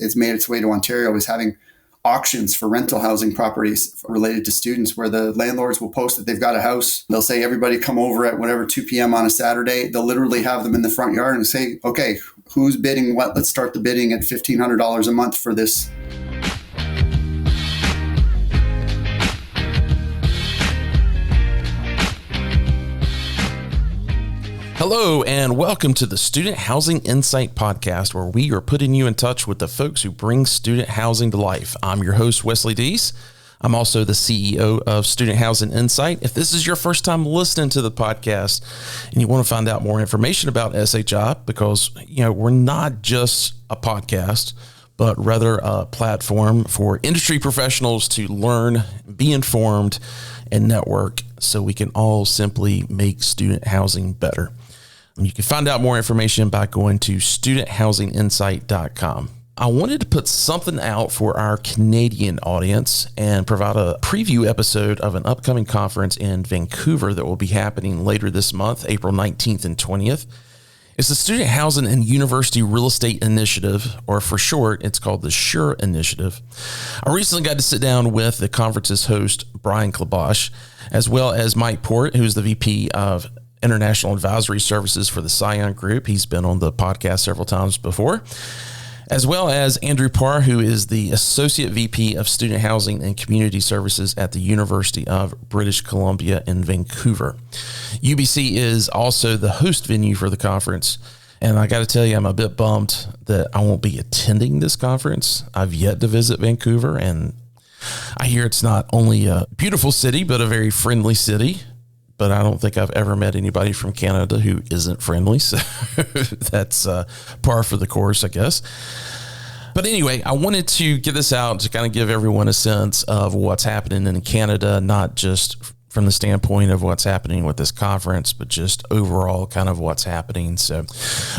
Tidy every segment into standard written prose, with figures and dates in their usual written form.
it's made its way to Ontario is having auctions for rental housing properties related to students, where the landlords will post that they've got a house. They'll say, everybody come over at whatever, 2 p.m. on a Saturday. They'll literally have them in the front yard and say, okay, who's bidding what? Let's start the bidding at $1,500 a month for this. Hello, and welcome to the Student Housing Insight Podcast, where we are putting you in touch with the folks who bring student housing to life. I'm your host, Wesley Deese. I'm also the CEO of Student Housing Insight. If this is your first time listening to the podcast and you want to find out more information about SHI, because we're not just a podcast, but rather a platform for industry professionals to learn, be informed, and network so we can all simply make student housing better. You can find out more information by going to studenthousinginsight.com. I wanted to put something out for our Canadian audience and provide a preview episode of an upcoming conference in Vancouver that will be happening later this month, April 19th and 20th. It's the Student Housing and University Real Estate Initiative, or for short, it's called the SHURE Initiative. I recently got to sit down with the conference's host, Brian Klebash, as well as Mike Porritt, who's the VP of International Advisory Services for the Scion Group. He's been on the podcast several times before, as well as Andrew Parr, who is the Associate VP of Student Housing and Community Services at the University of British Columbia in Vancouver. UBC is also the host venue for the conference, and I got to tell you, I'm a bit bummed that I won't be attending this conference. I've yet to visit Vancouver, and I hear it's not only a beautiful city, but a very friendly city. But I don't think I've ever met anybody from Canada who isn't friendly. So that's par for the course, I guess. But anyway, I wanted to get this out to kind of give everyone a sense of what's happening in Canada, not just from the standpoint of what's happening with this conference, but just overall kind of what's happening. So,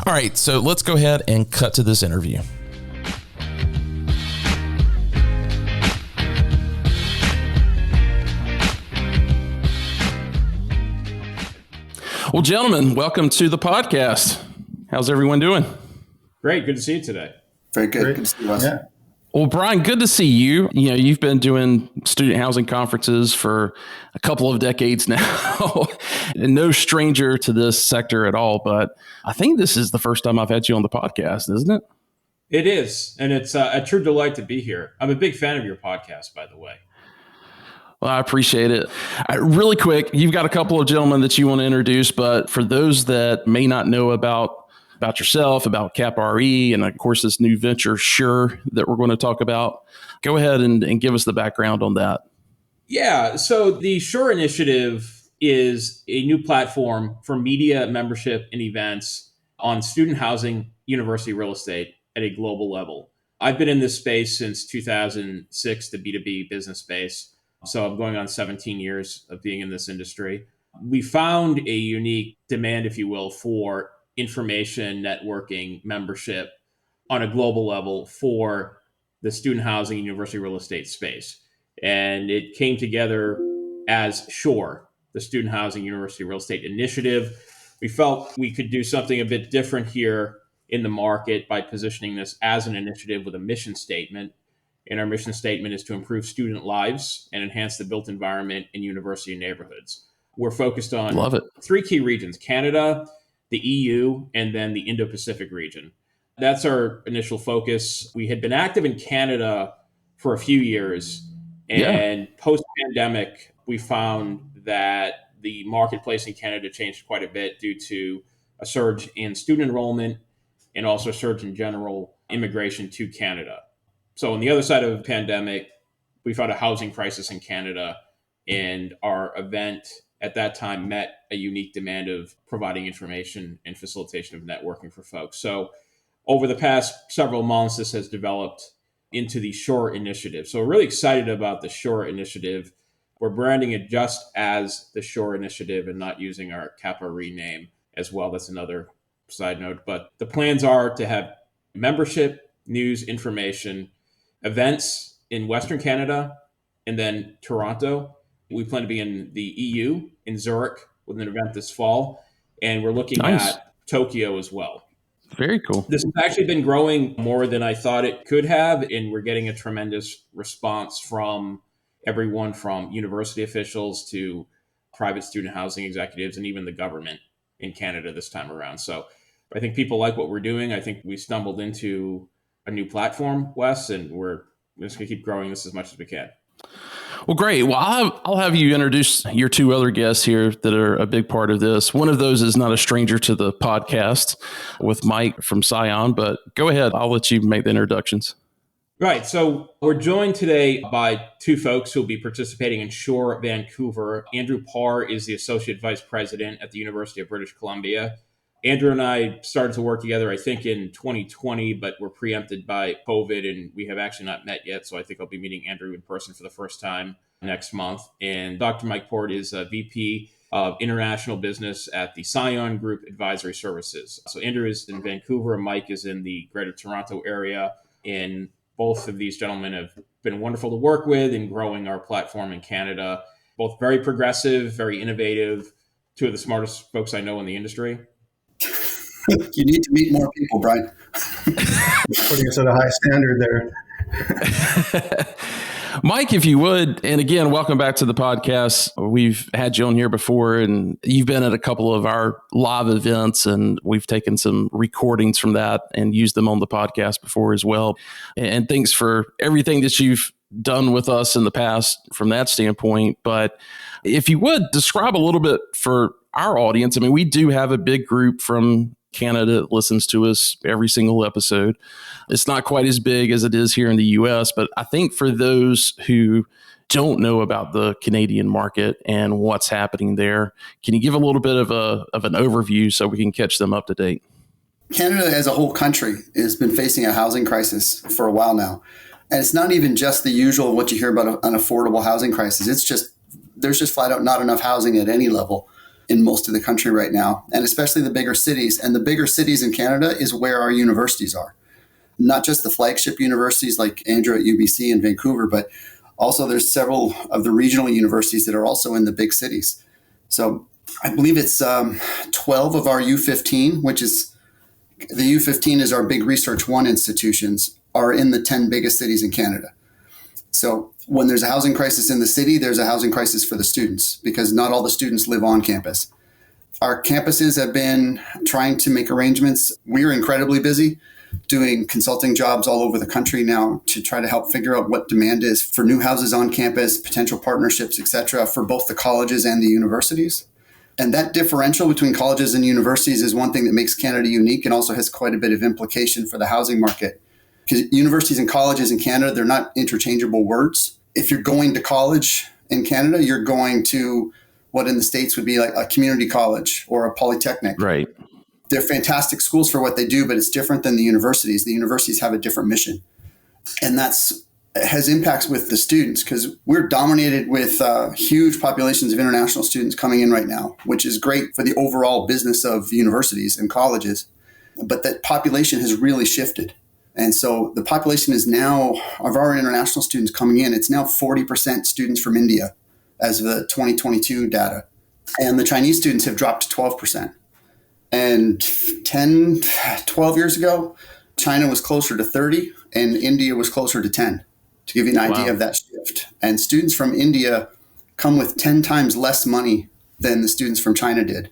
all right, so let's go ahead and cut to this interview. Well, gentlemen, welcome to the podcast. How's everyone doing? Great. Good to see you today. Very good. Great. Good to see you, Yeah. Well, Brian, good to see you. You've been doing student housing conferences for a couple of decades now, and no stranger to this sector at all. But I think this is the first time I've had you on the podcast, isn't it? It is. And it's a true delight to be here. I'm a big fan of your podcast, by the way. Well, I appreciate it. Really quick, you've got a couple of gentlemen that you want to introduce, but for those that may not know about yourself, about CAPRE, and of course this new venture, SHURE, that we're going to talk about, go ahead and give us the background on that. Yeah, so the SHURE Initiative is a new platform for media membership and events on student housing, university real estate at a global level. I've been in this space since 2006, the B2B business space. So I'm going on 17 years of being in this industry. We found a unique demand, if you will, for information, networking, membership on a global level for the student housing and university real estate space. And it came together as SHURE, the Student Housing University Real Estate Initiative. We felt we could do something a bit different here in the market by positioning this as an initiative with a mission statement. And our mission statement is to improve student lives and enhance the built environment in university neighborhoods. We're focused on three key regions: Canada, the EU, and then the Indo-Pacific region. That's our initial focus. We had been active in Canada for a few years, and post-pandemic, we found that the marketplace in Canada changed quite a bit due to a surge in student enrollment and also a surge in general immigration to Canada. So on the other side of the pandemic, we found a housing crisis in Canada, and our event at that time met a unique demand of providing information and facilitation of networking for folks. So over the past several months, this has developed into the SHURE Initiative. So we're really excited about the SHURE Initiative. We're branding it just as the SHURE Initiative and not using our CAPRE name as well. That's another side note. But the plans are to have membership, news, information, events in Western Canada, and then Toronto. We plan to be in the EU, in Zurich, with an event this fall. And we're looking at Tokyo as well. Very cool. This has actually been growing more than I thought it could have, and we're getting a tremendous response from everyone from university officials to private student housing executives and even the government in Canada this time around. So I think people like what we're doing. I think we stumbled into a new platform, Wes, and we're just going to keep growing this as much as we can. Well, great. Well, I'll have you introduce your two other guests here that are a big part of this. One of those is not a stranger to the podcast with Mike from Scion, but go ahead. I'll let you make the introductions. Right. So we're joined today by two folks who will be participating in SHURE-Vancouver. Andrew Parr is the Associate Vice President at the University of British Columbia. Andrew and I started to work together, I think, in 2020, but we're preempted by COVID, and we have actually not met yet. So I think I'll be meeting Andrew in person for the first time next month. And Dr. Mike Porritt is a VP of International Business at the Scion Group Advisory Services. So Andrew is in Vancouver, and Mike is in the Greater Toronto area. And both of these gentlemen have been wonderful to work with in growing our platform in Canada. Both very progressive, very innovative, two of the smartest folks I know in the industry. You need to meet more people, Brian. Putting us at a high standard there. Mike, if you would, and again, welcome back to the podcast. We've had you on here before, and you've been at a couple of our live events, and we've taken some recordings from that and used them on the podcast before as well. And thanks for everything that you've done with us in the past from that standpoint. But if you would, describe a little bit for our audience. I mean, we do have a big group from Canada that listens to us every single episode. It's not quite as big as it is here in the US, but I think for those who don't know about the Canadian market and what's happening there, can you give a little bit of an overview so we can catch them up to date? Canada as a whole country has been facing a housing crisis for a while now. And it's not even just the usual what you hear about an affordable housing crisis. It's just, there's just flat out not enough housing at any level in most of the country right now, and especially the bigger cities. And the bigger cities in Canada is where our universities are. Not just the flagship universities like Andrew at UBC and Vancouver, but also there's several of the regional universities that are also in the big cities. So I believe it's 12 of our U15, which is the U15 is our big Research One institutions, are in the 10 biggest cities in Canada. So when there's a housing crisis in the city, there's a housing crisis for the students because not all the students live on campus. Our campuses have been trying to make arrangements. We're incredibly busy doing consulting jobs all over the country now to try to help figure out what demand is for new houses on campus, potential partnerships, et cetera, for both the colleges and the universities. And that differential between colleges and universities is one thing that makes Canada unique and also has quite a bit of implication for the housing market. Because universities and colleges in Canada, they're not interchangeable words. If you're going to college in Canada, you're going to what in the States would be like a community college or a polytechnic. Right. They're fantastic schools for what they do, but it's different than the universities. The universities have a different mission. And that's has impacts with the students because we're dominated with huge populations of international students coming in right now, which is great for the overall business of universities and colleges. But that population has really shifted. And so the population is now, of our international students coming in, it's now 40% students from India as of the 2022 data. And the Chinese students have dropped to 12%. And 10, 12 years ago, China was closer to 30 and India was closer to 10, to give you an idea of that shift. And students from India come with 10 times less money than the students from China did.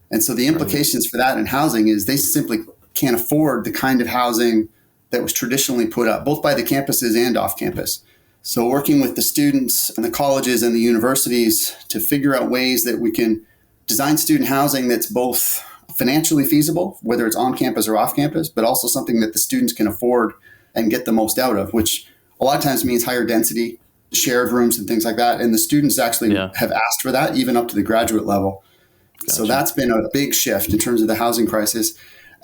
And so the implications for that in housing is they simply can't afford the kind of housing that was traditionally put up, both by the campuses and off campus. So working with the students and the colleges and the universities to figure out ways that we can design student housing that's both financially feasible, whether it's on campus or off campus, but also something that the students can afford and get the most out of, which a lot of times means higher density, shared rooms and things like that. And the students actually have asked for that, even up to the graduate level. Gotcha. So that's been a big shift in terms of the housing crisis.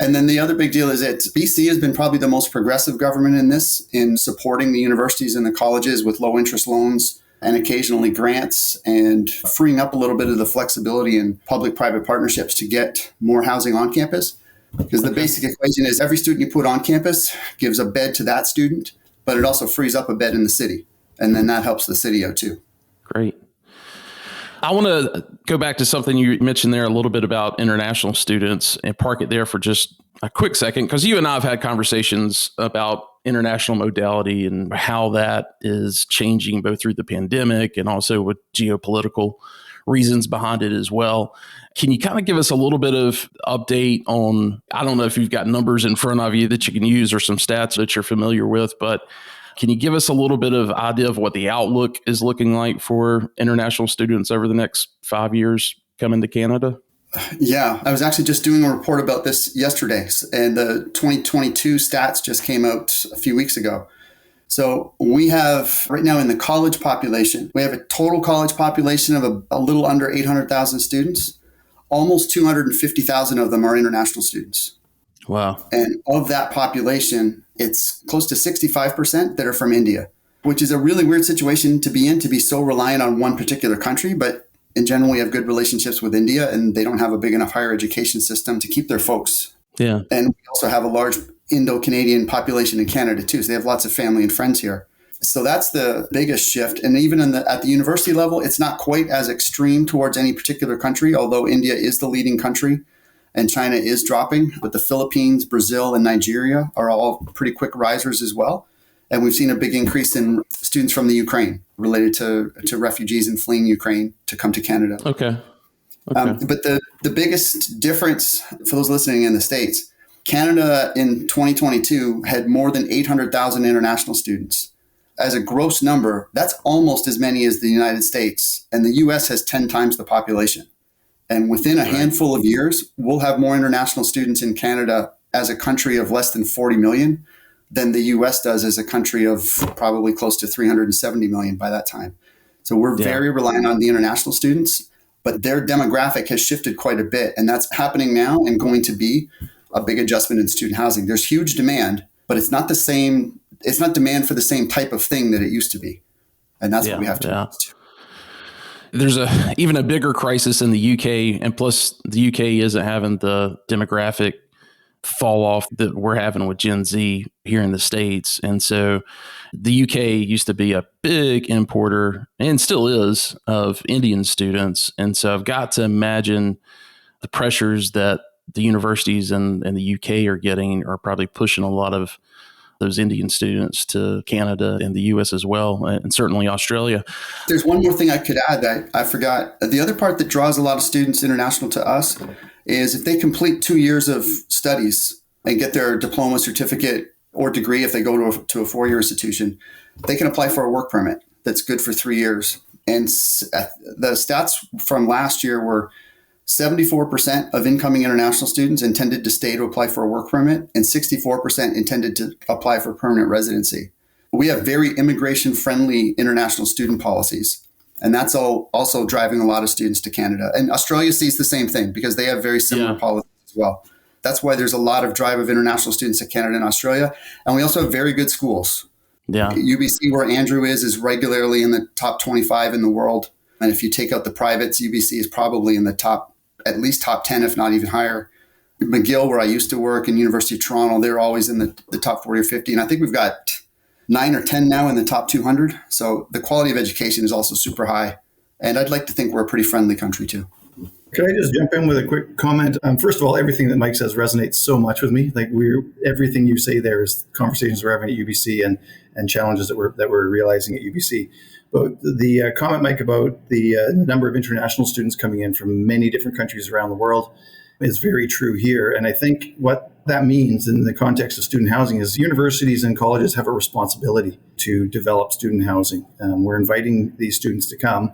And then the other big deal is that BC has been probably the most progressive government in this, in supporting the universities and the colleges with low interest loans and occasionally grants and freeing up a little bit of the flexibility in public-private partnerships to get more housing on campus. Because the basic equation is every student you put on campus gives a bed to that student, but it also frees up a bed in the city. And then that helps the city out too. Great. I want to go back to something you mentioned there a little bit about international students and park it there for just a quick second, because you and I have had conversations about international modality and how that is changing both through the pandemic and also with geopolitical reasons behind it as well. Can you kind of give us a little bit of update on, I don't know if you've got numbers in front of you that you can use or some stats that you're familiar with, but can you give us a little bit of idea of what the outlook is looking like for international students over the next 5 years coming to Canada? Yeah, I was actually just doing a report about this yesterday, and the 2022 stats just came out a few weeks ago. So we have right now in the college population, we have a total college population of a little under 800,000 students. Almost 250,000 of them are international students. Wow. And of that population, it's close to 65% that are from India, which is a really weird situation to be in, to be so reliant on one particular country. But in general, we have good relationships with India, and they don't have a big enough higher education system to keep their folks. Yeah. And we also have a large Indo-Canadian population in Canada too. So they have lots of family and friends here. So that's the biggest shift. And even at the university level, it's not quite as extreme towards any particular country, although India is the leading country and China is dropping. But the Philippines, Brazil, and Nigeria are all pretty quick risers as well. And we've seen a big increase in students from the Ukraine related to refugees and fleeing Ukraine to come to Canada. Okay. But the biggest difference for those listening in the States, Canada in 2022 had more than 800,000 international students. As a gross number, that's almost as many as the United States. And the US has 10 times the population. And within a handful of years, we'll have more international students in Canada as a country of less than 40 million than the US does as a country of probably close to 370 million by that time. So we're very reliant on the international students, but their demographic has shifted quite a bit. And that's happening now and going to be a big adjustment in student housing. There's huge demand, but it's not the same. It's not demand for the same type of thing that it used to be. And that's what we have to adjust to. There's even a bigger crisis in the UK, and plus the UK isn't having the demographic fall off that we're having with Gen Z here in the States. And so the UK used to be a big importer and still is of Indian students. And so I've got to imagine the pressures that the universities in the UK are getting are probably pushing a lot of those Indian students to Canada and the US as well, and certainly Australia. There's one more thing I could add that I forgot. The other part that draws a lot of students international to us is if they complete 2 years of studies and get their diploma, certificate, or degree, if they go to a 4-year institution, they can apply for a work permit that's good for 3 years. And the stats from last year were 74% of incoming international students intended to stay to apply for a work permit, and 64% intended to apply for permanent residency. We have very immigration-friendly international student policies, and that's also driving a lot of students to Canada. And Australia sees the same thing because they have very similar policies as well. That's why there's a lot of drive of international students to Canada and Australia. And we also have very good schools. Yeah. UBC, where Andrew is regularly in the top 25 in the world. And if you take out the privates, UBC is probably in the at least top 10, if not even higher. McGill, where I used to work, and University of Toronto, they're always in the top 40 or 50. And I think we've got 9 or 10 now in the top 200. So the quality of education is also super high. And I'd like to think we're a pretty friendly country too. Could I just jump in with a quick comment? First of all, everything that Mike says resonates so much with me. Like everything you say there is conversations we're having at UBC and challenges that we're realizing at UBC. But the comment, Mike, about the number of international students coming in from many different countries around the world is very true here. And I think what that means in the context of student housing is universities and colleges have a responsibility to develop student housing. We're inviting these students to come.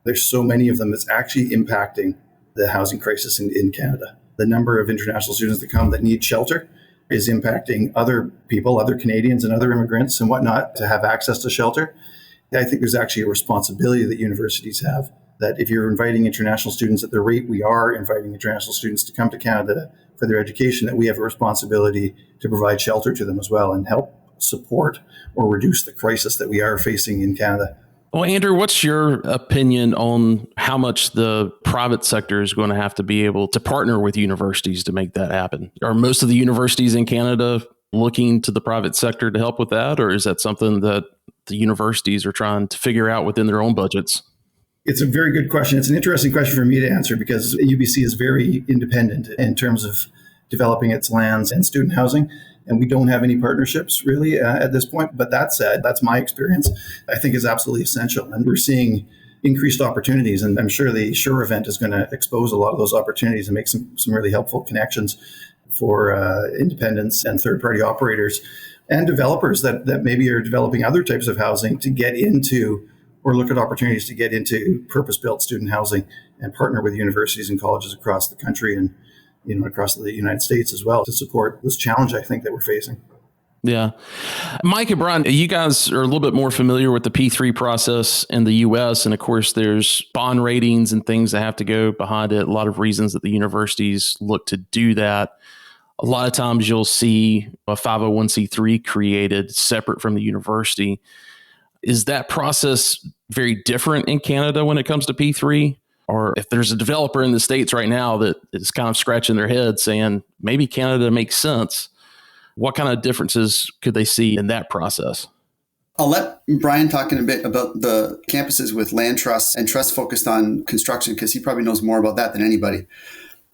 There's so many of them, it's actually impacting the housing crisis in Canada. The number of international students that come that need shelter is impacting other people, other Canadians and other immigrants and whatnot to have access to shelter. I think there's actually a responsibility that universities have, that if you're inviting international students at the rate we are inviting international students to come to Canada for their education, that we have a responsibility to provide shelter to them as well and help support or reduce the crisis that we are facing in Canada. Well, Andrew, what's your opinion on how much the private sector is going to have to be able to partner with universities to make that happen? Are most of the universities in Canada looking to the private sector to help with that? Or is that something that the universities are trying to figure out within their own budgets? It's a very good question. It's an interesting question for me to answer because UBC is very independent in terms of developing its lands and student housing. And we don't have any partnerships really at this point. But that said, that's my experience. I think is absolutely essential. And we're seeing increased opportunities. And I'm sure the SHURE event is going to expose a lot of those opportunities and make some really helpful connections for independents and third-party operators and developers that maybe are developing other types of housing to get into or look at opportunities to get into purpose-built student housing and partner with universities and colleges across the country and across the United States as well to support this challenge I think that we're facing. Yeah. Mike and Brian, you guys are a little bit more familiar with the P3 process in the U.S. And of course, there's bond ratings and things that have to go behind it. A lot of reasons that the universities look to do that. A lot of times you'll see a 501c3 created separate from the university. Is that process very different in Canada when it comes to P3? Or if there's a developer in the States right now that is kind of scratching their head saying, maybe Canada makes sense, what kind of differences could they see in that process? I'll let Brian talk in a bit about the campuses with land trusts and trusts focused on construction because he probably knows more about that than anybody.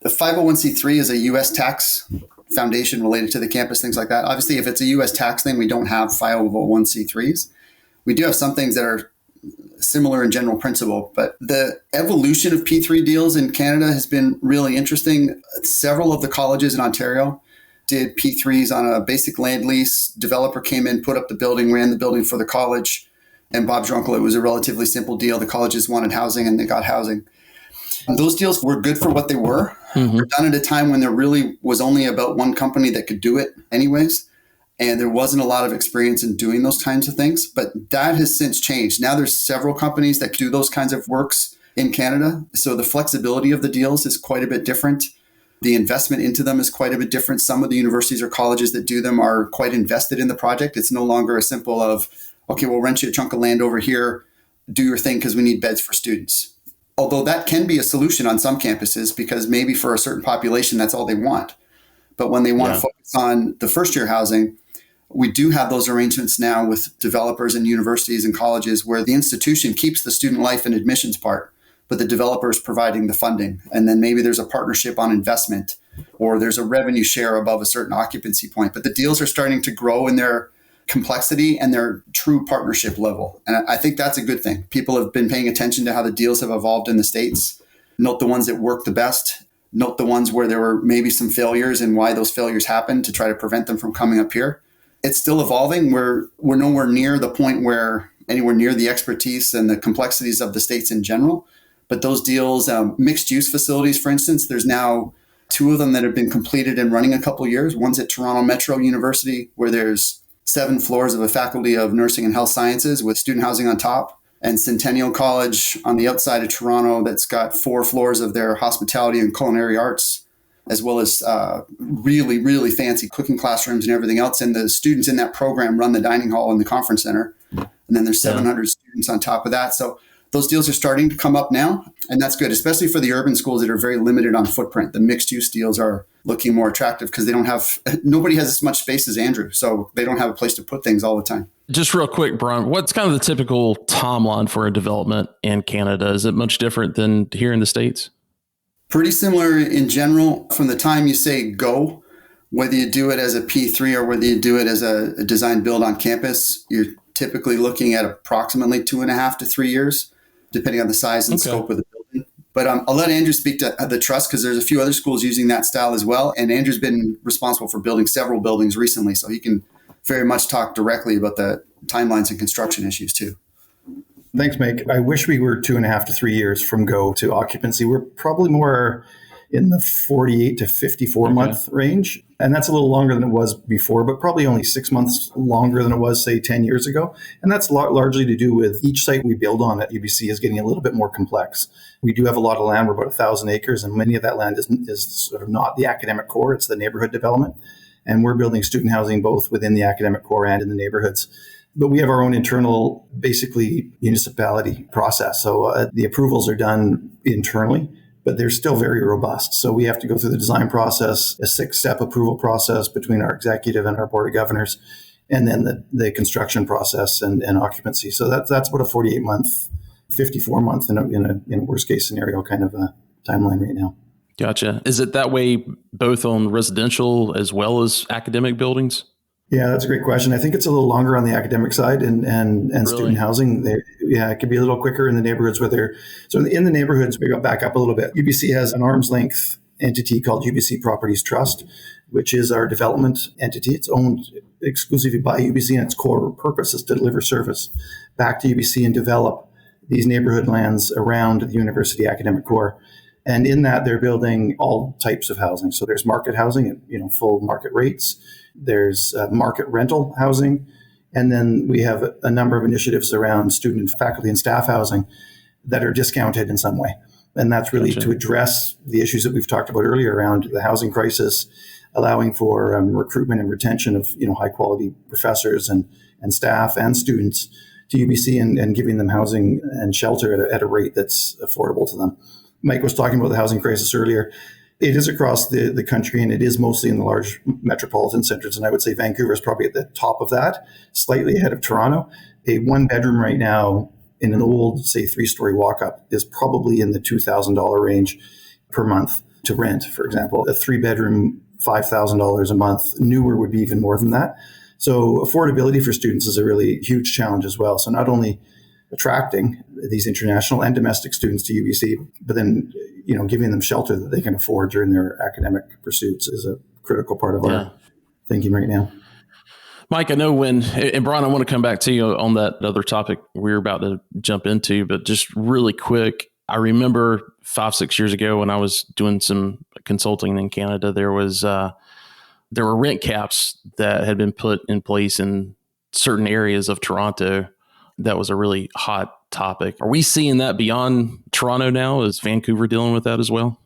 The 501c3 is a U.S. tax foundation related to the campus, things like that. Obviously, if it's a U.S. tax thing, we don't have 501c3s. We do have some things that are similar in general principle, but the evolution of P3 deals in Canada has been really interesting. Several of the colleges in Ontario did P3s on a basic land lease. Developer came in, put up the building, ran the building for the college, and Bob's your uncle. It was a relatively simple deal. The colleges wanted housing and they got housing. And those deals were good for what they were. Mm-hmm. Were done at a time when there really was only about one company that could do it anyways. And there wasn't a lot of experience in doing those kinds of things, but that has since changed. Now there's several companies that do those kinds of works in Canada. So the flexibility of the deals is quite a bit different. The investment into them is quite a bit different. Some of the universities or colleges that do them are quite invested in the project. It's no longer a simple of, okay, we'll rent you a chunk of land over here, do your thing because we need beds for students. Although that can be a solution on some campuses because maybe for a certain population, that's all they want. But when they want to focus on the first year housing, we do have those arrangements now with developers and universities and colleges where the institution keeps the student life and admissions part, but the developer is providing the funding. And then maybe there's a partnership on investment or there's a revenue share above a certain occupancy point. But the deals are starting to grow in their complexity and their true partnership level. And I think that's a good thing. People have been paying attention to how the deals have evolved in the States. Note the ones that work the best. Note the ones where there were maybe some failures and why those failures happened to try to prevent them from coming up here. It's still evolving. We're nowhere near the point where anywhere near the expertise and the complexities of the States in general. But those deals, mixed use facilities, for instance, there's now 2 of them that have been completed and running a couple of years. One's at Toronto Metro University, where there's 7 floors of a faculty of nursing and health sciences with student housing on top. And Centennial College on the outside of Toronto that's got 4 floors of their hospitality and culinary arts, as well as really, really fancy cooking classrooms and everything else. And the students in that program run the dining hall and the conference center. And then there's 700 students on top of that. So those deals are starting to come up now. And that's good, especially for the urban schools that are very limited on footprint. The mixed use deals are looking more attractive because nobody has as much space as Andrew. So they don't have a place to put things all the time. Just real quick, Brian, what's kind of the typical timeline for a development in Canada? Is it much different than here in the States? Pretty similar in general. From the time you say go, whether you do it as a P3 or whether you do it as a design build on campus, you're typically looking at approximately 2.5 to 3 years, depending on the size and scope of the building. But I'll let Andrew speak to the trust because there's a few other schools using that style as well. And Andrew's been responsible for building several buildings recently, so he can very much talk directly about the timelines and construction issues too. Thanks, Mike. I wish we were 2.5 to 3 years from go to occupancy. We're probably more in the 48 to 54 month range. And that's a little longer than it was before, but probably only 6 months longer than it was, say, 10 years ago. And that's largely to do with each site we build on at UBC is getting a little bit more complex. We do have a lot of land. We're about 1,000 acres, and many of that land is sort of not the academic core. It's the neighborhood development. And we're building student housing both within the academic core and in the neighborhoods. But we have our own internal, basically, municipality process. So the approvals are done internally, but they're still very robust. So we have to go through the design process, a 6-step approval process between our executive and our board of governors, and then the construction process and occupancy. So that's about a 48-month 54 month in a worst case scenario kind of a timeline right now. Gotcha. Is it that way both on residential as well as academic buildings? Yeah, that's a great question. I think it's a little longer on the academic side and Really? student housing. It could be a little quicker in the neighborhoods so in the neighborhoods, we got back up a little bit. UBC has an arm's length entity called UBC Properties Trust, which is our development entity. It's owned exclusively by UBC, and its core purpose is to deliver service back to UBC and develop these neighborhood lands around the university academic core. And in that, they're building all types of housing. So there's market housing at full market rates. There's market rental housing. And then we have a number of initiatives around student, faculty, and staff housing that are discounted in some way. And that's really to address the issues that we've talked about earlier around the housing crisis, allowing for recruitment and retention of high quality professors and staff and students to UBC and giving them housing and shelter at a rate that's affordable to them. Mike was talking about the housing crisis earlier. It is across the country, and it is mostly in the large metropolitan centers. And I would say Vancouver is probably at the top of that, slightly ahead of Toronto. A one bedroom right now in an old, say, 3-story walk-up is probably in the $2,000 range per month to rent, for example. A 3-bedroom, $5,000 a month. Newer would be even more than that. So affordability for students is a really huge challenge as well. So not only attracting these international and domestic students to UBC, but then giving them shelter that they can afford during their academic pursuits is a critical part of our thinking right now. Mike, I know and Brian, I want to come back to you on that other topic we're about to jump into, but just really quick, I remember 5-6 years ago when I was doing some consulting in Canada, there were rent caps that had been put in place in certain areas of Toronto. That was a really hot topic. Are we seeing that beyond Toronto now? Is Vancouver dealing with that as well?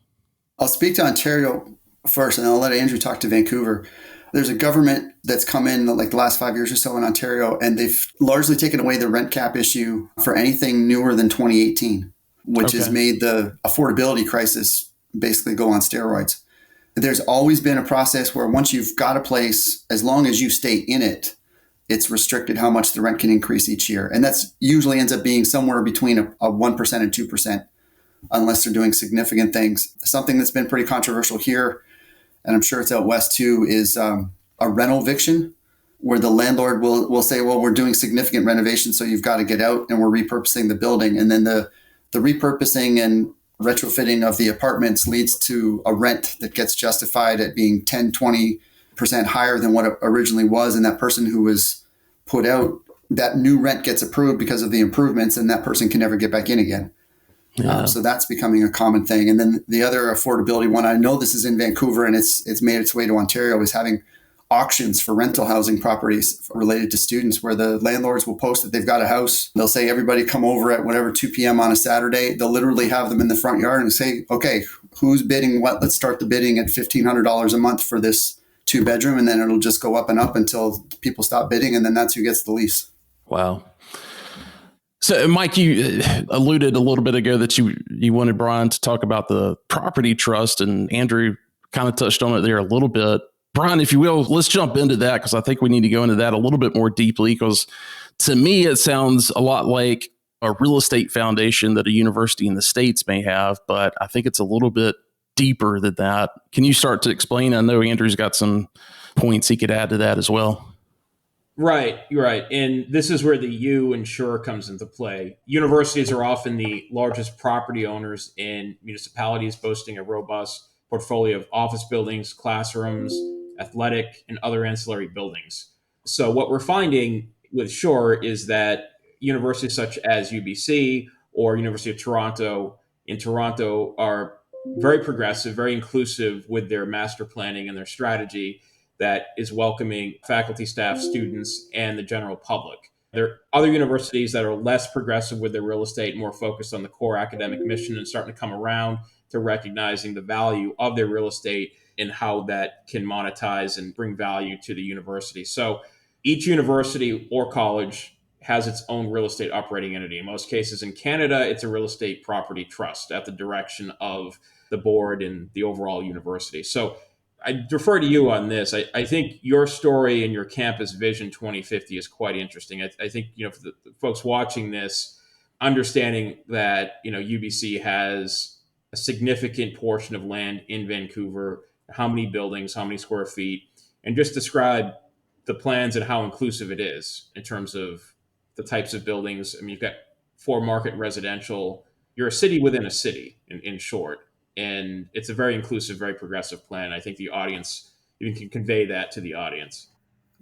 I'll speak to Ontario first, and I'll let Andrew talk to Vancouver. There's a government that's come in like the last 5 years or so in Ontario, and they've largely taken away the rent cap issue for anything newer than 2018, which has made the affordability crisis basically go on steroids. There's always been a process where once you've got a place, as long as you stay in it, it's restricted how much the rent can increase each year. And that's usually ends up being somewhere between a 1% and 2%, unless they're doing significant things. Something that's been pretty controversial here, and I'm sure it's out west too, is a rental eviction, where the landlord will say, well, we're doing significant renovations, so you've got to get out, and we're repurposing the building. And then the repurposing and retrofitting of the apartments leads to a rent that gets justified at being 10, 20% higher than what it originally was. And that person who was put out, that new rent gets approved because of the improvements, and that person can never get back in again. Yeah. So that's becoming a common thing. And then the other affordability one, I know this is in Vancouver and it's made its way to Ontario, is having auctions for rental housing properties related to students, where the landlords will post that they've got a house. They'll say, everybody come over at whatever 2 p.m. on a Saturday. They'll literally have them in the front yard and say, okay, who's bidding what? Let's start the bidding at $1,500 a month for this 2-bedroom, and then it'll just go up and up until people stop bidding, and then that's who gets the lease. Wow. So, Mike, you alluded a little bit ago that you wanted Brian to talk about the property trust, and Andrew kind of touched on it there a little bit. Brian, if you will, let's jump into that, because I think we need to go into that a little bit more deeply, because to me, it sounds a lot like a real estate foundation that a university in the States may have, but I think it's a little bit deeper than that. Can you start to explain? I know Andrew's got some points he could add to that as well. Right, you're right. And this is where the U in SHURE comes into play. Universities are often the largest property owners in municipalities, boasting a robust portfolio of office buildings, classrooms, athletic, and other ancillary buildings. So what we're finding with SHURE is that universities such as UBC or University of Toronto in Toronto are very progressive, very inclusive with their master planning and their strategy that is welcoming faculty, staff, students, and the general public. There are other universities that are less progressive with their real estate, more focused on the core academic mission, and starting to come around to recognizing the value of their real estate and how that can monetize and bring value to the university. So each university or college has its own real estate operating entity. In most cases in Canada, it's a real estate property trust at the direction of the board and the overall university. So I defer to you on this. I think your story and your campus vision 2050 is quite interesting. I think, for the folks watching this, understanding that, UBC has a significant portion of land in Vancouver, how many buildings, how many square feet, and just describe the plans and how inclusive it is in terms of the types of buildings. I mean, you've got for market residential. You're a city within a city, in short. And it's a very inclusive, very progressive plan. I think the audience, you can convey that to the audience.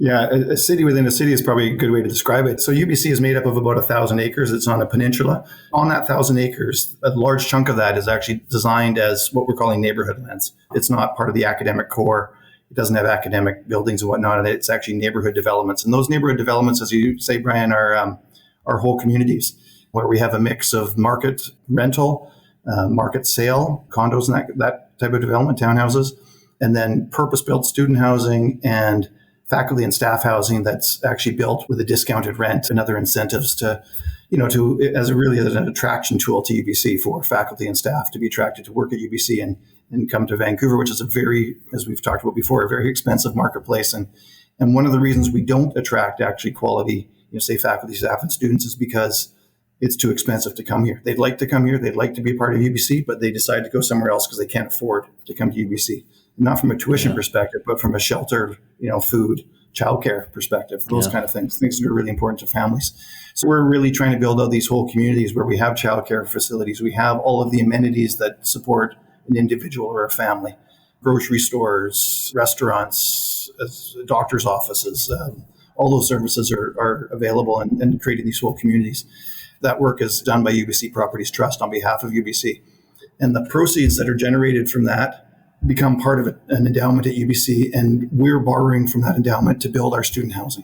Yeah, a city within a city is probably a good way to describe it. So UBC is made up of about 1,000 acres. It's on a peninsula. On that 1,000 acres, a large chunk of that is actually designed as what we're calling neighborhood lands. It's not part of the academic core. It doesn't have academic buildings and whatnot. It's actually neighborhood developments. And those neighborhood developments, as you say, Brian, are whole communities where we have a mix of market rental, market sale, condos, and that type of development, townhouses, and then purpose-built student housing and faculty and staff housing that's actually built with a discounted rent and other incentives to as an attraction tool to UBC for faculty and staff to be attracted to work at UBC and come to Vancouver, which is a very, as we've talked about before, a very expensive marketplace. And one of the reasons we don't attract actually quality, say faculty, staff, and students is because it's too expensive to come here. They'd like to come here. They'd like to be a part of UBC, but they decide to go somewhere else because they can't afford to come to UBC. Not from a tuition perspective, but from a shelter, food, childcare perspective, those kind of things that are really important to families. So we're really trying to build out these whole communities where we have childcare facilities. We have all of the amenities that support an individual or a family, grocery stores, restaurants, doctor's offices, all those services are available and creating these whole communities. That work is done by UBC Properties Trust on behalf of UBC. And the proceeds that are generated from that become part of an endowment at UBC, and we're borrowing from that endowment to build our student housing.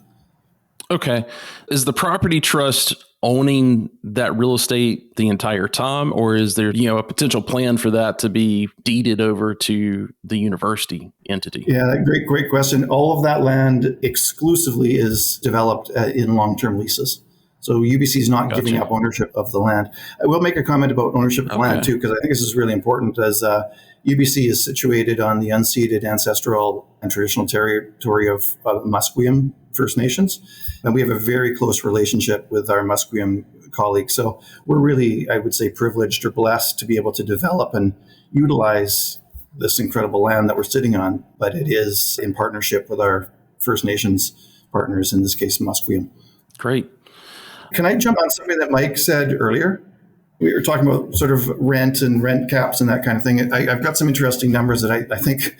Okay. Is the property trust owning that real estate the entire time, or is there, a potential plan for that to be deeded over to the university entity? Yeah, great question. All of that land exclusively is developed in long-term leases. So UBC is not giving up ownership of the land. I will make a comment about ownership of the land too, because I think this is really important, as UBC is situated on the unceded ancestral and traditional territory of Musqueam First Nations. And we have a very close relationship with our Musqueam colleagues. So we're really, I would say, privileged or blessed to be able to develop and utilize this incredible land that we're sitting on, but it is in partnership with our First Nations partners, in this case, Musqueam. Great. Can I jump on something that Mike said earlier? We were talking about sort of rent and rent caps and that kind of thing. I've got some interesting numbers that I think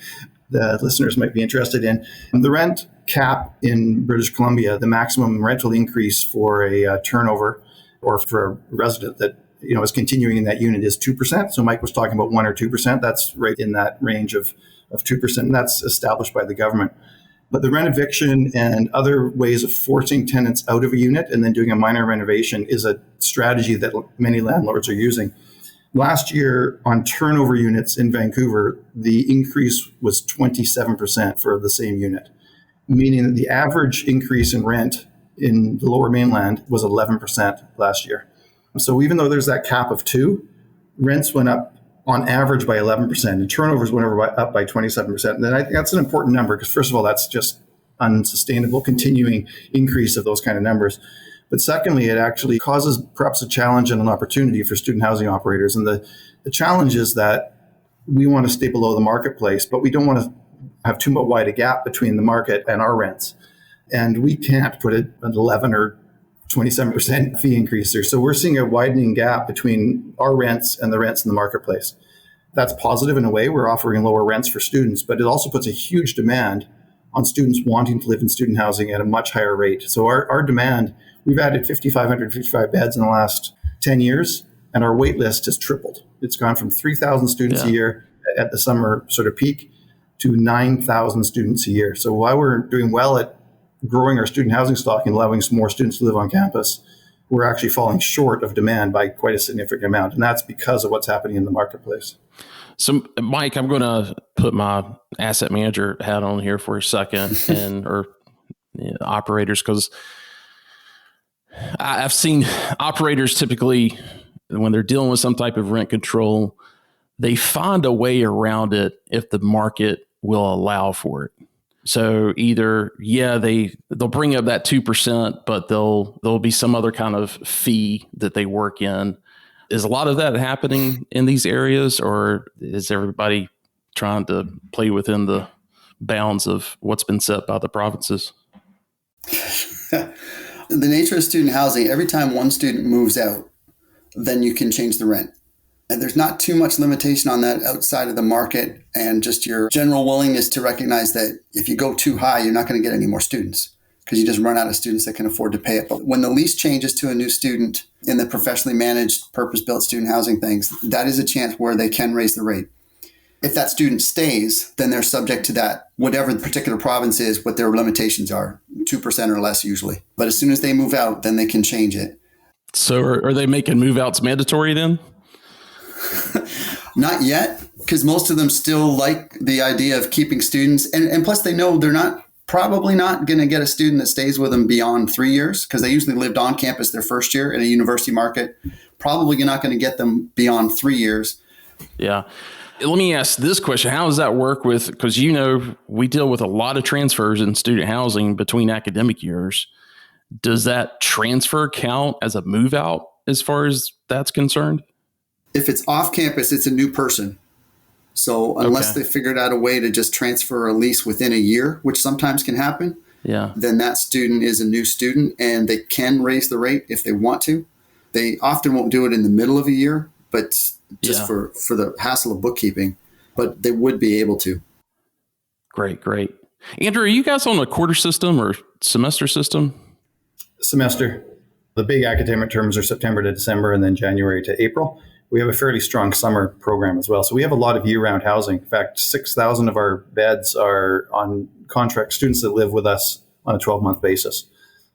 the listeners might be interested in. The rent cap in British Columbia, the maximum rental increase for a turnover or for a resident that is continuing in that unit is 2%. So Mike was talking about 1 or 2%. That's right in that range of 2%. And that's established by the government. But the rent eviction and other ways of forcing tenants out of a unit and then doing a minor renovation is a strategy that many landlords are using. Last year on turnover units in Vancouver, the increase was 27% for the same unit, meaning that the average increase in rent in the Lower Mainland was 11% last year. So even though there's that cap of 2, rents went up on average by 11%, and turnovers went up by 27%. And then I think that's an important number because, first of all, that's just unsustainable, continuing increase of those kind of numbers. But secondly, it actually causes perhaps a challenge and an opportunity for student housing operators. And the challenge is that we want to stay below the marketplace, but we don't want to have too wide a gap between the market and our rents. And we can't put an 11 or 27% fee increase there. So we're seeing a widening gap between our rents and the rents in the marketplace. That's positive in a way. We're offering lower rents for students, but it also puts a huge demand on students wanting to live in student housing at a much higher rate. So our demand, we've added 5,555 beds in the last 10 years, and our wait list has tripled. It's gone from 3,000 students a year at the summer sort of peak to 9,000 students a year. So while we're doing well at growing our student housing stock and allowing more students to live on campus, we're actually falling short of demand by quite a significant amount. And that's because of what's happening in the marketplace. So, Mike, I'm going to put my asset manager hat on here for a second or operators, because I've seen operators typically, when they're dealing with some type of rent control, they find a way around it if the market will allow for it. So either, they'll bring up that 2%, but there'll be some other kind of fee that they work in. Is a lot of that happening in these areas, or is everybody trying to play within the bounds of what's been set by the provinces? The nature of student housing, every time one student moves out, then you can change the rent. And there's not too much limitation on that outside of the market and just your general willingness to recognize that if you go too high, you're not going to get any more students because you just run out of students that can afford to pay it. But when the lease changes to a new student in the professionally managed, purpose-built student housing things, that is a chance where they can raise the rate. If that student stays, then they're subject to that, whatever the particular province is, what their limitations are, 2% or less usually. But as soon as they move out, then they can change it. So are they making move-outs mandatory then? Not yet, because most of them still like the idea of keeping students. And plus they know they're probably not going to get a student that stays with them beyond 3 years, because they usually lived on campus their first year in a university market. Probably you're not going to get them beyond 3 years. Yeah. Let me ask this question. How does that work with, because we deal with a lot of transfers in student housing between academic years. Does that transfer count as a move out as far as that's concerned? If it's off campus, it's a new person. So unless they figured out a way to just transfer a lease within a year, which sometimes can happen, then that student is a new student and they can raise the rate if they want to. They often won't do it in the middle of a year, but just for the hassle of bookkeeping, but they would be able to. Great. Andrew, are you guys on a quarter system or semester system? Semester. The big academic terms are September to December and then January to April. We have a fairly strong summer program as well. So we have a lot of year-round housing. In fact, 6,000 of our beds are on contract students that live with us on a 12-month basis.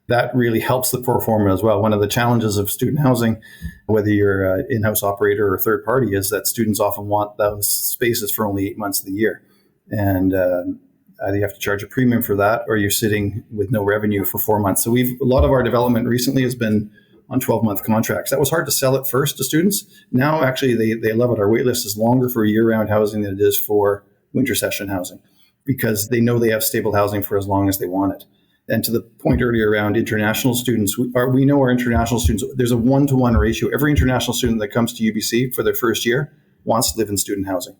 That really helps the pro forma as well. One of the challenges of student housing, whether you're an in-house operator or third party, is that students often want those spaces for only 8 months of the year. And either you have to charge a premium for that or you're sitting with no revenue for 4 months. So a lot of our development recently has been on 12-month contracts. That was hard to sell at first to students. Now, actually, they love it. Our wait list is longer for year-round housing than it is for winter session housing because they know they have stable housing for as long as they want it. And to the point earlier around international students, we know our international students, there's a 1-to-1 ratio. Every international student that comes to UBC for their first year wants to live in student housing.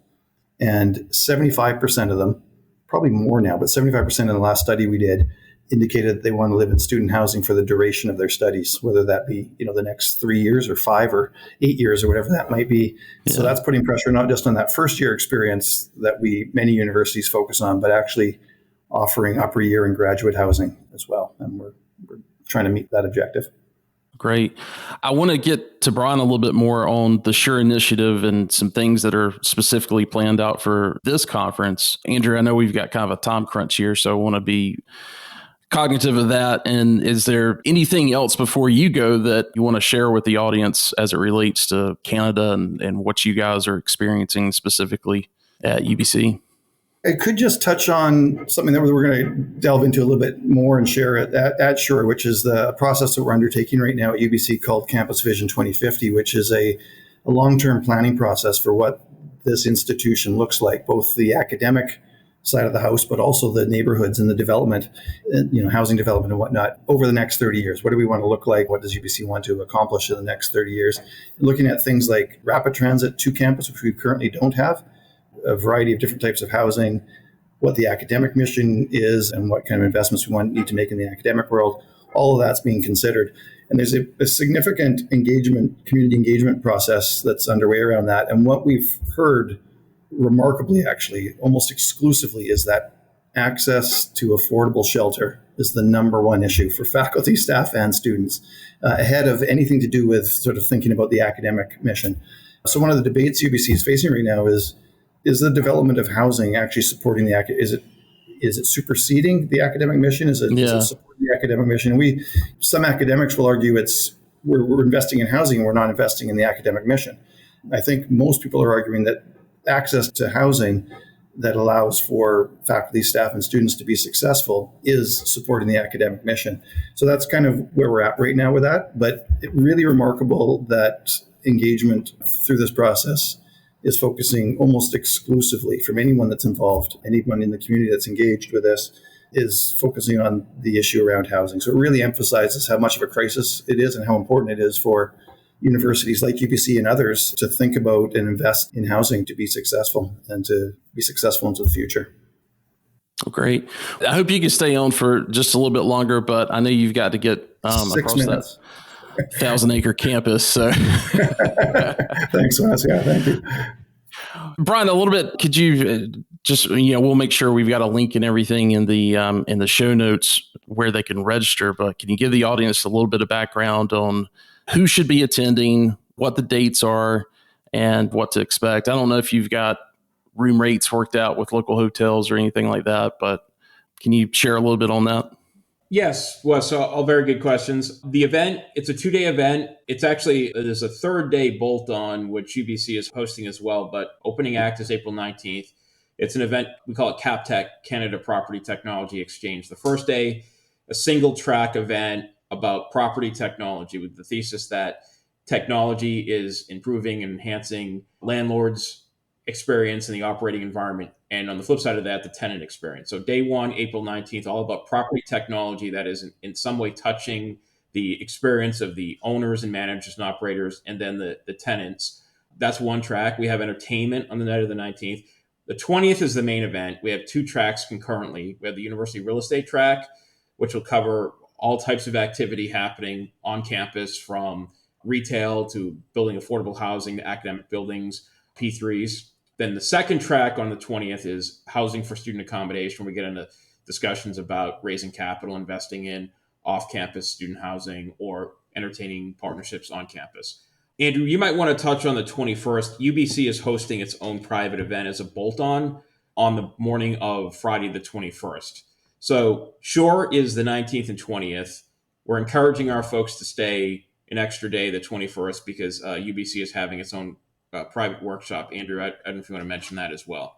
And 75% of them, probably more now, but 75% in the last study we did, indicated that they want to live in student housing for the duration of their studies, whether that be, the next 3 years or 5 or 8 years or whatever that might be. Yeah. So that's putting pressure not just on that first year experience that many universities focus on, but actually offering upper year and graduate housing as well. And we're trying to meet that objective. Great. I want to get to Brian a little bit more on the SHURE Initiative and some things that are specifically planned out for this conference. Andrew, I know we've got kind of a time crunch here, so I want to be cognitive of that. And is there anything else before you go that you want to share with the audience as it relates to Canada and what you guys are experiencing specifically at UBC? I could just touch on something that we're going to delve into a little bit more and share at SHURE, which is the process that we're undertaking right now at UBC called Campus Vision 2050, which is a long-term planning process for what this institution looks like, both the academic side of the house, but also the neighborhoods and the development, housing development and whatnot over the next 30 years. What do we want to look like? What does UBC want to accomplish in the next 30 years? Looking at things like rapid transit to campus, which we currently don't have, a variety of different types of housing, what the academic mission is, and what kind of investments we need to make in the academic world. All of that's being considered. And there's a significant community engagement process that's underway around that. And what we've heard remarkably, actually, almost exclusively, is that access to affordable shelter is the number one issue for faculty, staff, and students, ahead of anything to do with sort of thinking about the academic mission. So one of the debates UBC is facing right now is the development of housing actually supporting is it superseding the academic mission? Is it supporting the academic mission? Some academics will argue we're investing in housing and we're not investing in the academic mission. I think most people are arguing that access to housing that allows for faculty, staff, and students to be successful is supporting the academic mission. So that's kind of where we're at right now with that. But it's really remarkable that engagement through this process is focusing almost exclusively, from anyone that's involved, anyone in the community that's engaged with this, is focusing on the issue around housing. So it really emphasizes how much of a crisis it is and how important it is for universities like UBC and others to think about and invest in housing to be successful and to be successful into the future. Great. I hope you can stay on for just a little bit longer, but I know you've got to get 6 across minutes. that 1,000-acre campus. So, Thanks, Wes. Yeah, thank you. Brian, a little bit. Could you just we'll make sure we've got a link and everything in the show notes where they can register. But can you give the audience a little bit of background on who should be attending, what the dates are, and what to expect? I don't know if you've got room rates worked out with local hotels or anything like that, but can you share a little bit on that? Yes, well, so all very good questions. The event, it's a 2-day event. There's a third day bolt-on, which UBC is hosting as well, but opening act is April 19th. It's an event, we call it CapTech, Canada Property Technology Exchange. The first day, a single track event about property technology with the thesis that technology is improving and enhancing landlords' experience in the operating environment. And on the flip side of that, the tenant experience. So day one, April 19th, all about property technology that is in some way touching the experience of the owners and managers and operators, and then the tenants. That's one track. We have entertainment on the night of the 19th. The 20th is the main event. We have 2 tracks concurrently. We have the university real estate track, which will cover all types of activity happening on campus, from retail to building affordable housing to academic buildings, P3s. Then the second track on the 20th is housing for student accommodation. We get into discussions about raising capital, investing in off-campus student housing, or entertaining partnerships on campus. Andrew, you might want to touch on the 21st. UBC is hosting its own private event as a bolt-on the morning of Friday the 21st. So SHURE is the 19th and 20th. We're encouraging our folks to stay an extra day, the 21st, because UBC is having its own private workshop. Andrew, I don't know if you want to mention that as well.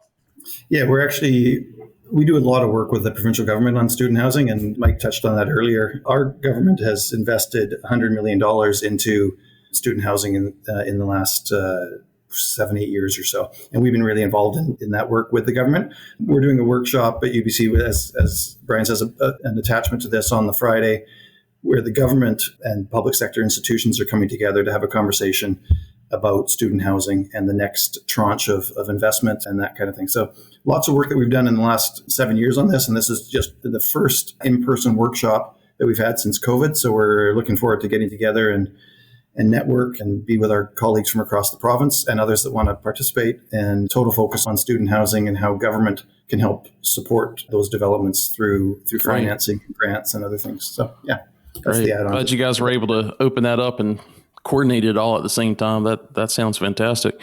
Yeah, we do a lot of work with the provincial government on student housing, and Mike touched on that earlier. Our government has invested $100 million into student housing in the last 7-8 years or so. And we've been really involved in that work with the government. We're doing a workshop at UBC, as Brian says, an attachment to this on the Friday, where the government and public sector institutions are coming together to have a conversation about student housing and the next tranche of investment and that kind of thing. So lots of work that we've done in the last 7 years on this. And this is just the first in-person workshop that we've had since COVID. So we're looking forward to getting together and network and be with our colleagues from across the province and others that want to participate, and total focus on student housing and how government can help support those developments through financing, grants, and other things. So yeah, that's the add-on. Glad you guys were able to open that up and coordinate it all at the same time. That sounds fantastic.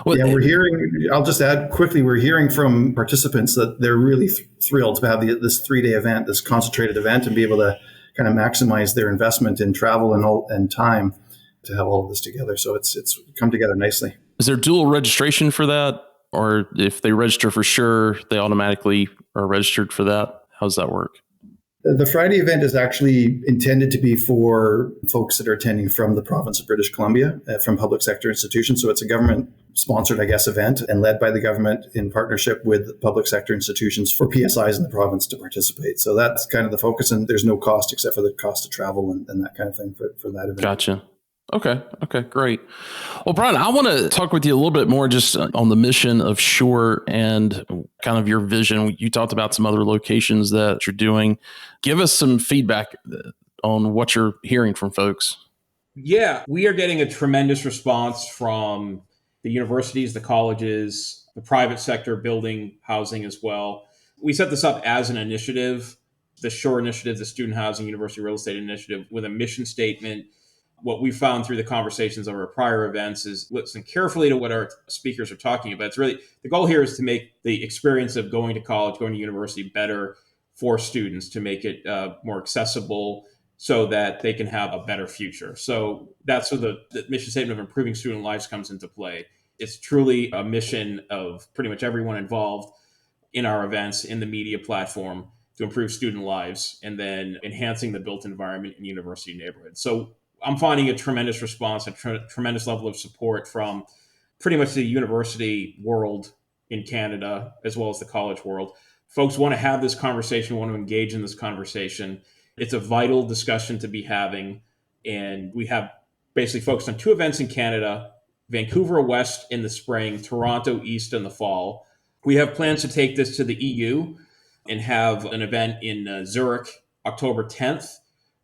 Well, yeah, we're hearing, I'll just add quickly, we're hearing from participants that they're really thrilled to have this 3-day event, this concentrated event, and be able to kind of maximize their investment in travel and time to have all of this together. So it's come together nicely. Is there dual registration for that? Or if they register for SHURE, they automatically are registered for that? How does that work? The Friday event is actually intended to be for folks that are attending from the province of British Columbia, from public sector institutions. So it's a government-sponsored, event, and led by the government in partnership with public sector institutions for PSIs in the province to participate. So that's kind of the focus, and there's no cost except for the cost of travel and that kind of thing for that event. Gotcha. Okay, great. Well, Brian, I want to talk with you a little bit more just on the mission of SHURE and kind of your vision. You talked about some other locations that you're doing. Give us some feedback on what you're hearing from folks. Yeah, we are getting a tremendous response from the universities, the colleges, the private sector building housing as well. We set this up as an initiative, the SHURE Initiative, the Student Housing University Real Estate Initiative, with a mission statement. What we found through the conversations of our prior events is listen carefully to what our speakers are talking about. It's really, the goal here is to make the experience of going to college, going to university better for students, to make it more accessible so that they can have a better future. So that's where the mission statement of improving student lives comes into play. It's truly a mission of pretty much everyone involved in our events, in the media platform, to improve student lives and then enhancing the built environment in university neighborhoods. So I'm finding a tremendous response, a tremendous level of support from pretty much the university world in Canada, as well as the college world. Folks want to have this conversation, want to engage in this conversation. It's a vital discussion to be having. And we have basically focused on 2 events in Canada, Vancouver West in the spring, Toronto East in the fall. We have plans to take this to the EU and have an event in Zurich, October 10th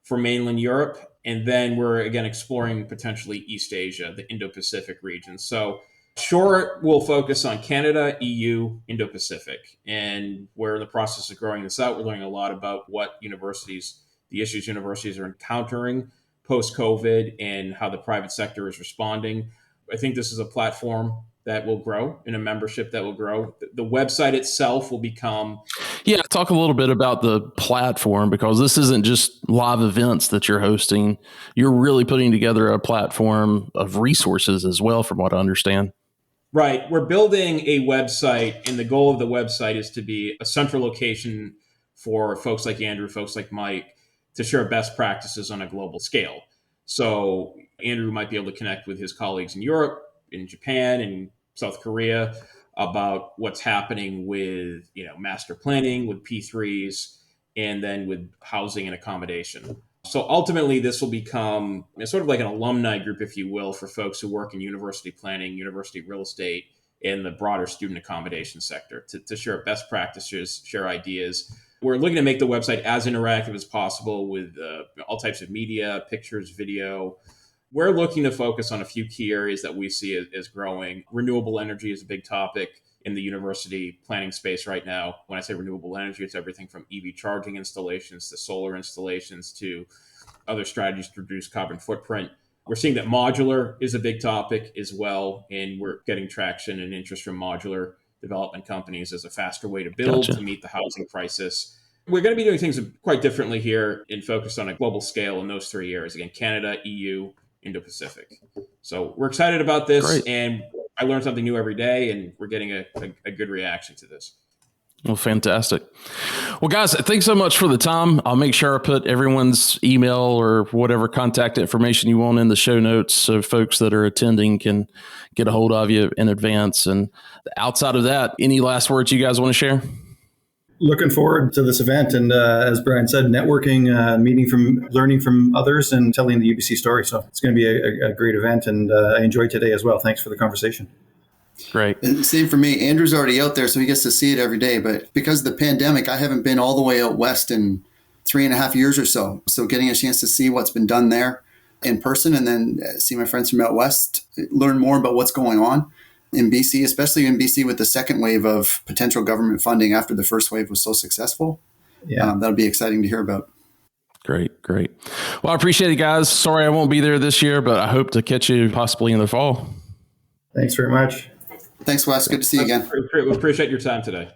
for mainland Europe. And then we're again exploring potentially East Asia, the Indo-Pacific region. So SHURE will focus on Canada, EU, Indo-Pacific. And we're in the process of growing this out. We're learning a lot about what universities, the issues universities are encountering post-COVID and how the private sector is responding. I think this is a platform that will grow and a membership that will grow. The website itself will become... Yeah, talk a little bit about the platform, because this isn't just live events that you're hosting. You're really putting together a platform of resources as well, from what I understand. Right. We're building a website, and the goal of the website is to be a central location for folks like Andrew, folks like Mike, to share best practices on a global scale. So Andrew might be able to connect with his colleagues in Europe, in Japan, and South Korea about what's happening with, master planning, with P3s, and then with housing and accommodation. So ultimately, this will become sort of like an alumni group, if you will, for folks who work in university planning, university real estate, and the broader student accommodation sector to share best practices, share ideas. We're looking to make the website as interactive as possible with all types of media, pictures, video. We're looking to focus on a few key areas that we see as growing. Renewable energy is a big topic in the university planning space right now. When I say renewable energy, it's everything from EV charging installations to solar installations to other strategies to reduce carbon footprint. We're seeing that modular is a big topic as well, and we're getting traction and interest from modular development companies as a faster way to build to meet the housing crisis. We're going to be doing things quite differently here and focused on a global scale in those 3 areas. Again, Canada, EU, Indo-Pacific. So we're excited about this. Great. And I learn something new every day, and we're getting a good reaction to this. Well, fantastic. Well, guys, thanks so much for the time. I'll make sure I put everyone's email or whatever contact information you want in the show notes so folks that are attending can get a hold of you in advance. And outside of that, any last words you guys want to share? Looking forward to this event. And as Brian said, networking, learning from others and telling the UBC story. So it's going to be a great event. And I enjoyed today as well. Thanks for the conversation. Great. And same for me. Andrew's already out there, so he gets to see it every day. But because of the pandemic, I haven't been all the way out west in 3.5 years or so. So getting a chance to see what's been done there in person and then see my friends from out west, learn more about what's going on in BC, especially in BC with the second wave of potential government funding after the first wave was so successful. Yeah, that'll be exciting to hear about. Great. Well, I appreciate it, guys. Sorry I won't be there this year, but I hope to catch you possibly in the fall. Thanks very much. Thanks, Wes. Good to see you again. We appreciate your time today.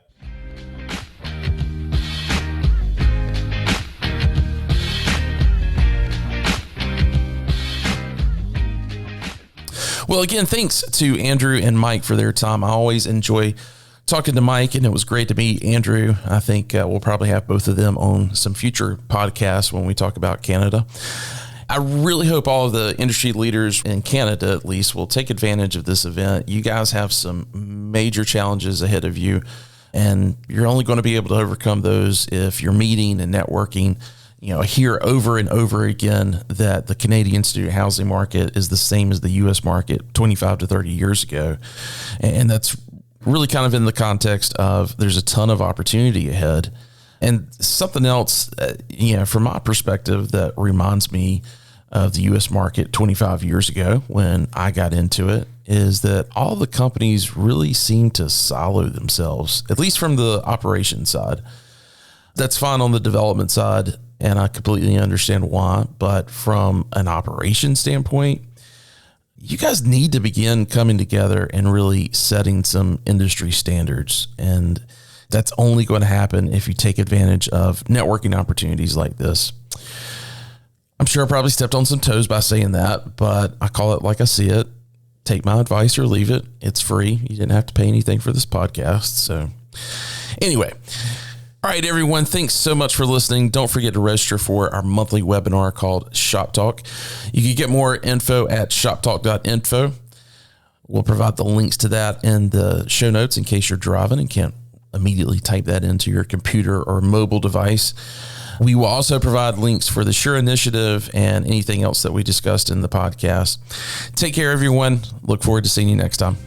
Well, again, thanks to Andrew and Mike for their time. I always enjoy talking to Mike, and it was great to meet Andrew. I think we'll probably have both of them on some future podcasts when we talk about Canada. I really hope all of the industry leaders in Canada, at least, will take advantage of this event. You guys have some major challenges ahead of you, and you're only going to be able to overcome those if you're meeting and networking. I hear over and over again that the Canadian student housing market is the same as the U.S. market 25 to 30 years ago. And that's really kind of in the context of there's a ton of opportunity ahead. And something else, from my perspective, that reminds me of the U.S. market 25 years ago when I got into it is that all the companies really seem to silo themselves, at least from the operations side. That's fine on the development side, and I completely understand why. But from an operations standpoint, you guys need to begin coming together and really setting some industry standards. And that's only going to happen if you take advantage of networking opportunities like this. I'm sure I probably stepped on some toes by saying that, but I call it like I see it. Take my advice or leave it. It's free. You didn't have to pay anything for this podcast. So anyway, all right, everyone. Thanks so much for listening. Don't forget to register for our monthly webinar called Shop Talk. You can get more info at shoptalk.info. We'll provide the links to that in the show notes in case you're driving and can't immediately type that into your computer or mobile device. We will also provide links for the SHURE Initiative and anything else that we discussed in the podcast. Take care, everyone. Look forward to seeing you next time.